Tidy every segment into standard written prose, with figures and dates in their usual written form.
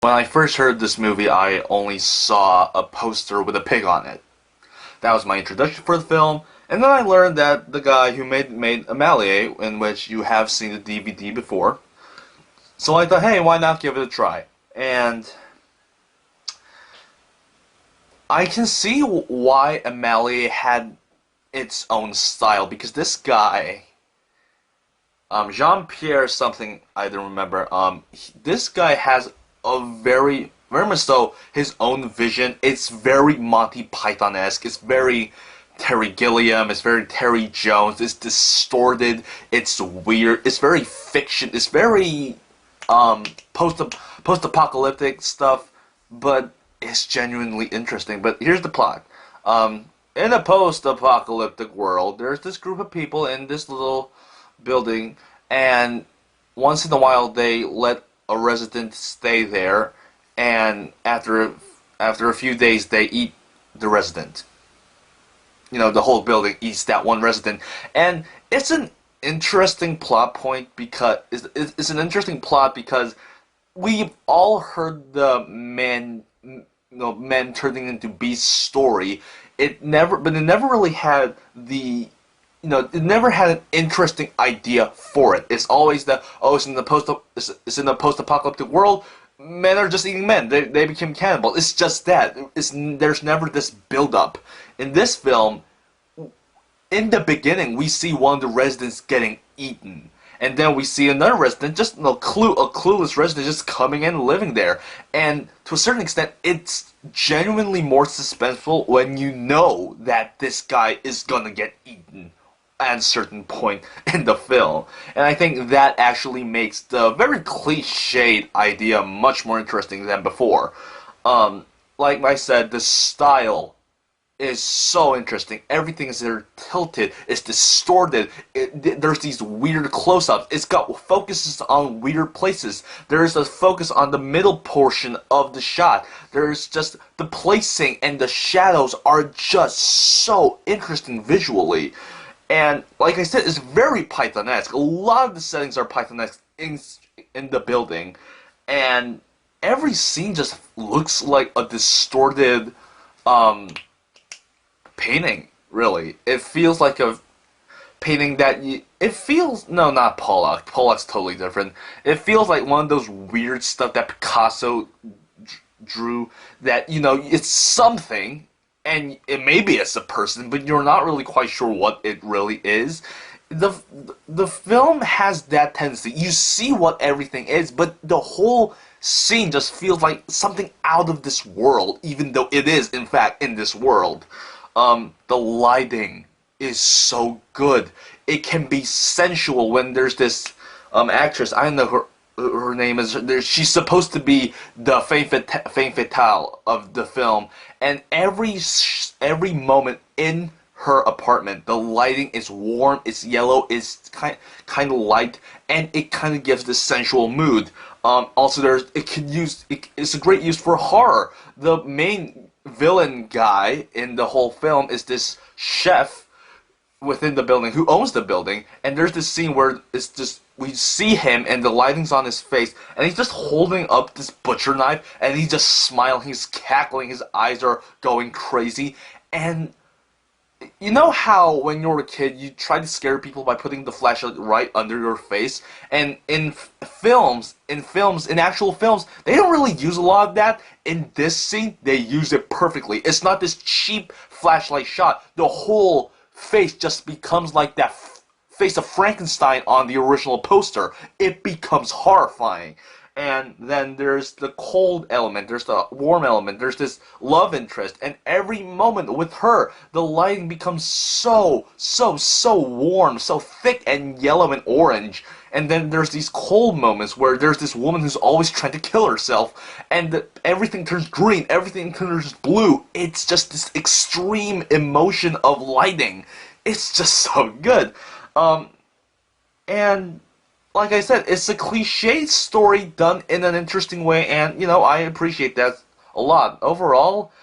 When I first heard this movie, I only saw a poster with a pig on it. That was my introduction for the film, and then I learned that the guy who made Amalie, in which you have seen the DVD before. So I thought, hey, why not give it a try? And I can see why Amalie had its own style, because this guy, Jean-Pierre something, I don't remember, this guy has a very much so, his own vision. It's very Monty Python-esque, it's very Terry Gilliam, it's very Terry Jones, it's distorted, it's weird, it's very fiction, it's very, post-apocalyptic stuff, but it's genuinely interesting. But here's the plot. In a post-apocalyptic world, there's this group of people in this little building, and once in a while they let a resident stay there, and after a few days they eat the resident. You know, the whole building eats that one resident, and it's an interesting plot point because it's an interesting plot because we've all heard the men turning into beasts story. It never really had the, it never had an interesting idea for it. It's always it's in the post-apocalyptic world. Men are just eating men. They became cannibals. It's just that. There's never this build-up. In this film, in the beginning, we see one of the residents getting eaten. And then we see another resident, just a clueless resident just coming in and living there. And to a certain extent, it's genuinely more suspenseful when you know that this guy is gonna get eaten at a certain point in the film. And I think that actually makes the very cliched idea much more interesting than before. Like I said, the style is so interesting. Everything is there tilted, it's distorted, there's these weird close-ups, it's got focuses on weird places, there's a focus on the middle portion of the shot, there's just the placing and the shadows are just so interesting visually. And like I said, it's very Python-esque. A lot of the settings are Python-esque in the building, and every scene just looks like a distorted painting, really. It feels like a painting no, not Pollock. Pollock's totally different. It feels like one of those weird stuff that Picasso drew that, it's something, and maybe it's a person, but you're not really quite sure what it really is. The film has that tendency. You see what everything is, but the whole scene just feels like something out of this world, even though it is, in fact, in this world. The lighting is so good. It can be sensual when there's this actress. I don't know her name is. She's supposed to be the femme fatale of the film, and every moment in her apartment, the lighting is warm, it's yellow, it's kind of light, and it kind of gives this sensual mood. Also, it's a great use for horror. The main villain guy in the whole film is this chef within the building who owns the building, and there's this scene where it's just we see him and the lighting's on his face, and he's just holding up this butcher knife, and he's just smiling, he's cackling, his eyes are going crazy. And you know how when you were a kid you try to scare people by putting the flashlight right under your face? And in actual films, they don't really use a lot of that. In this scene, they use it perfectly. It's not this cheap flashlight shot. The whole face just becomes like that face of Frankenstein on the original poster. It becomes horrifying. And then there's the cold element, there's the warm element, there's this love interest, and every moment with her, the lighting becomes so warm, so thick and yellow and orange. And then there's these cold moments where there's this woman who's always trying to kill herself, and everything turns green, everything turns blue. It's just this extreme emotion of lighting. It's just so good. And like I said, it's a cliche story done in an interesting way, and, I appreciate that a lot. Overall,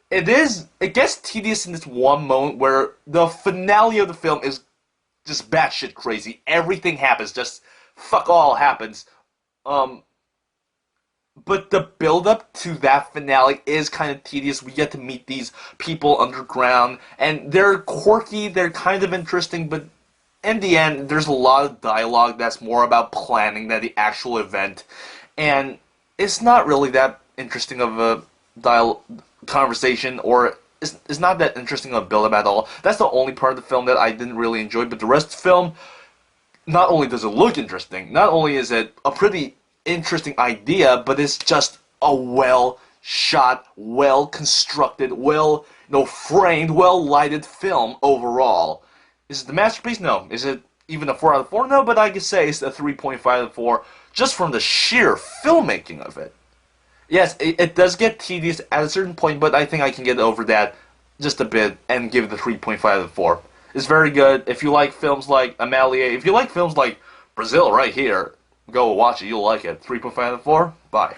it gets tedious in this one moment where the finale of the film is just batshit crazy. Everything happens, just fuck all happens. but the build up to that finale is kind of tedious. We get to meet these people underground, and they're quirky, they're kind of interesting, but in the end, there's a lot of dialogue that's more about planning than the actual event, and it's not really that interesting of a conversation, or it's not that interesting of a build-up at all. That's the only part of the film that I didn't really enjoy, but the rest of the film, not only does it look interesting, not only is it a pretty interesting idea, but it's just a well shot, well constructed, well framed, well lighted film overall. Is it the masterpiece? No. Is it even a 4 out of 4? No, but I could say it's a 3.5 out of 4 just from the sheer filmmaking of it. Yes, it does get tedious at a certain point, but I think I can get over that just a bit and give it a 3.5 out of 4. It's very good. If you like films like Amalie, if you like films like Brazil right here, go watch it. You'll like it. 3.5 out of 4. Bye.